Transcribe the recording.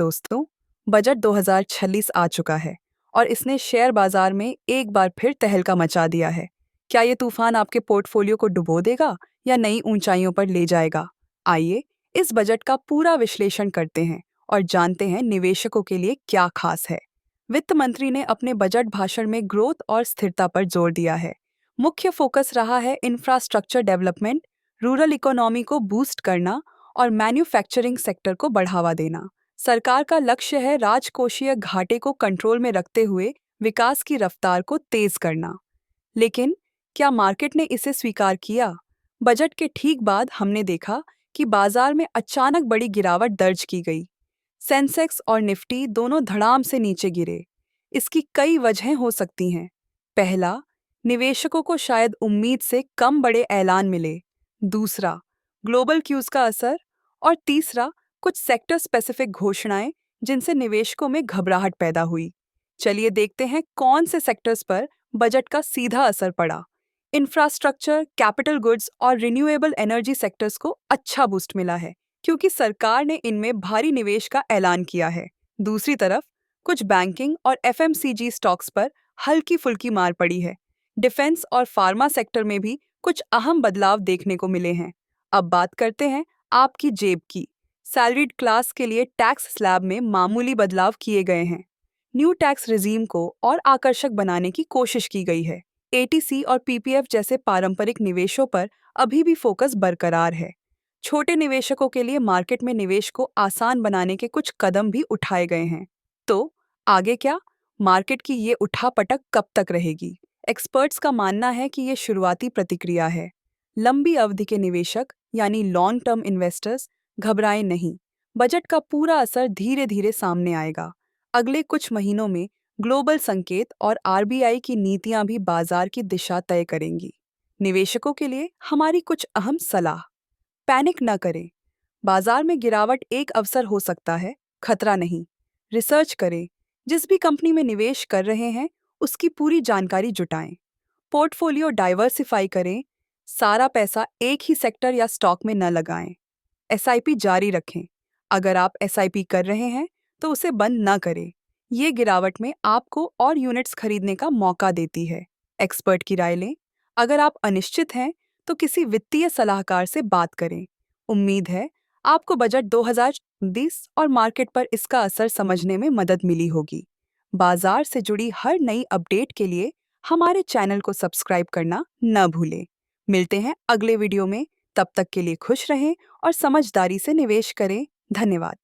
दोस्तों, बजट 2026 आ चुका है और इसने शेयर बाजार में एक बार फिर तहलका मचा दिया है। क्या ये तूफान आपके पोर्टफोलियो को डुबो देगा या नई ऊंचाइयों पर ले जाएगा? आइए इस बजट का पूरा विश्लेषण करते हैं और जानते हैं निवेशकों के लिए क्या खास है। वित्त मंत्री ने अपने बजट भाषण में ग्रोथ और स्थिरता पर जोर दिया है। मुख्य फोकस रहा है इंफ्रास्ट्रक्चर डेवलपमेंट, रूरल इकोनॉमी को बूस्ट करना और मैन्युफैक्चरिंग सेक्टर को बढ़ावा देना। सरकार का लक्ष्य है राजकोषीय घाटे को कंट्रोल में रखते हुए विकास की रफ्तार को तेज करना। लेकिन क्या मार्केट ने इसे स्वीकार किया? बजट के ठीक बाद हमने देखा कि बाजार में अचानक बड़ी गिरावट दर्ज की गई। सेंसेक्स और निफ्टी दोनों धड़ाम से नीचे गिरे। इसकी कई वजहें हो सकती हैं। पहला, निवेशकों को शायद उम्मीद से कम बड़े ऐलान मिले। दूसरा, ग्लोबल क्यूज का असर। और तीसरा, कुछ सेक्टर स्पेसिफिक घोषणाएं जिनसे निवेशकों में घबराहट पैदा हुई। चलिए देखते हैं कौन से सेक्टर्स पर बजट का सीधा असर पड़ा। इंफ्रास्ट्रक्चर, कैपिटल गुड्स और रिन्यूएबल एनर्जी सेक्टर्स को अच्छा बूस्ट मिला है क्योंकि सरकार ने इनमें भारी निवेश का ऐलान किया है। दूसरी तरफ कुछ बैंकिंग और एफएमसीजी स्टॉक्स पर हल्की फुल्की मार पड़ी है। डिफेंस और फार्मा सेक्टर में भी कुछ अहम बदलाव देखने को मिले हैं। अब बात करते हैं आपकी जेब की। सैलरीड क्लास के लिए टैक्स स्लैब में मामूली बदलाव किए गए हैं। न्यू टैक्स रिजीम को और आकर्षक बनाने की कोशिश की गई है। एटीसी और पीपीएफ जैसे पारंपरिक निवेशों पर अभी भी फोकस बरकरार है। छोटे निवेशकों के लिए मार्केट में निवेश को आसान बनाने के कुछ कदम भी उठाए गए हैं। तो आगे क्या? मार्केट की ये उठापटक कब तक रहेगी? एक्सपर्ट्स का मानना है कि ये शुरुआती प्रतिक्रिया है। लंबी अवधि के निवेशक यानी लॉन्ग टर्म इन्वेस्टर्स घबराएं नहीं। बजट का पूरा असर धीरे धीरे सामने आएगा। अगले कुछ महीनों में ग्लोबल संकेत और आरबीआई की नीतियां भी बाजार की दिशा तय करेंगी। निवेशकों के लिए हमारी कुछ अहम सलाह। पैनिक न करें। बाजार में गिरावट एक अवसर हो सकता है, खतरा नहीं। रिसर्च करें। जिस भी कंपनी में निवेश कर रहे हैं, उसकी पूरी जानकारी जुटाएं। पोर्टफोलियो डाइवर्सिफाई करें। सारा पैसा एक ही सेक्टर या स्टॉक में न लगाएं। एसआईपी जारी रखें। अगर आप एसआईपी कर रहे हैं, तो उसे बंद न करें। ये गिरावट में आपको और यूनिट्स खरीदने का मौका देती है। एक्सपर्ट की राय लें। अगर आप अनिश्चित हैं, तो किसी वित्तीय सलाहकार से बात करें। उम्मीद है आपको बजट 2020 और मार्केट पर इसका असर समझने में मदद मिली होगी। बाजार से जुड़ी हर नई अपडेट के लिए हमारे चैनल को सब्सक्राइब करना न भूलें। मिलते हैं अगले वीडियो में। तब तक के लिए खुश रहें और समझदारी से निवेश करें। धन्यवाद।